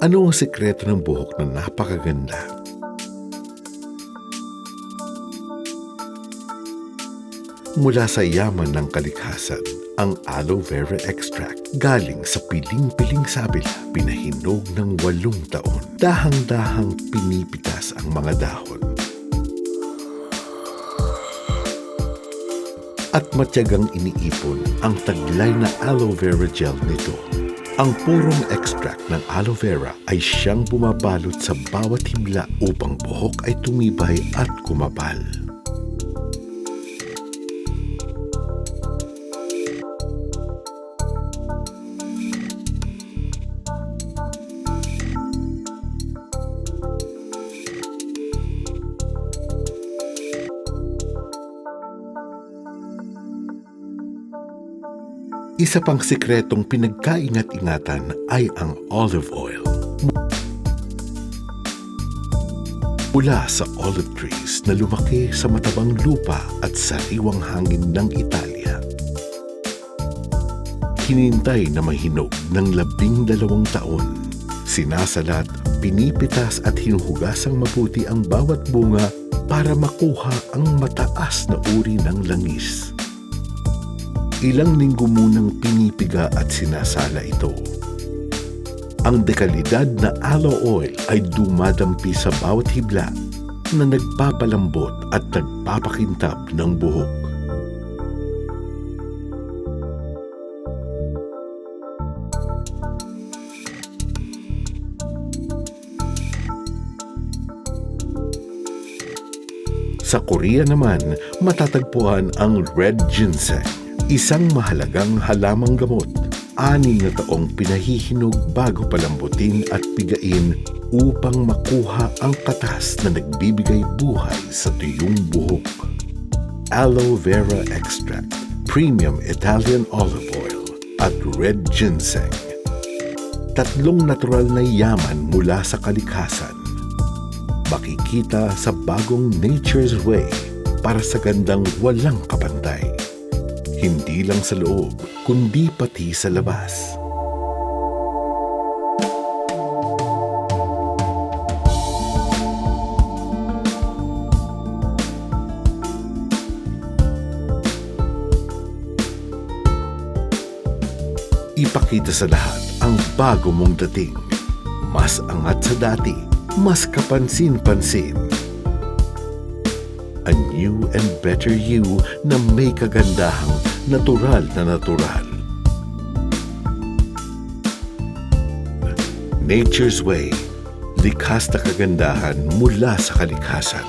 Ano ang sikreto ng buhok na napakaganda? Mula sa yaman ng kalikasan, ang aloe vera extract galing sa piling-piling sabila, pinahinog ng 8 taon. Dahang-dahang pinipitas ang mga dahon. At matyagang iniipon ang taglay na aloe vera gel nito. Ang purong extract ng aloe vera ay siyang bumabalot sa bawat himla upang buhok ay tumibay at kumapal. Isa pang sikretong pinagkaingat-ingatan ay ang olive oil. Mula sa olive trees na lumaki sa matabang lupa at sariwang hangin ng Italia. Hinintay na mahinog ng 12 taon. Sinasalat, pinipitas at hinuhugasang mabuti ang bawat bunga para makuha ang mataas na uri ng langis. Ilang linggo munang pinipiga at sinasala ito. Ang dekalidad na aloe oil ay dumadampi sa bawat hibla na nagpapalambot at nagpapakintab ng buhok. Sa Korea naman, matatagpuan ang red ginseng. Isang mahalagang halamang gamot, 6 na taong pinahihinog bago palambutin at pigain upang makuha ang katas na nagbibigay buhay sa tuyong buhok. Aloe vera extract, premium Italian olive oil, at red ginseng. 3 natural na yaman mula sa kalikasan. Makikita sa bagong Nature's Way para sa gandang walang kapantay. Hindi lang sa loob, kundi pati sa labas. Ipakita sa lahat ang bago mong dating. Mas angat sa dati, mas kapansin-pansin. A new and better you na may kagandahang natural na natural. Nature's Way, likas na kagandahan mula sa kalikasan.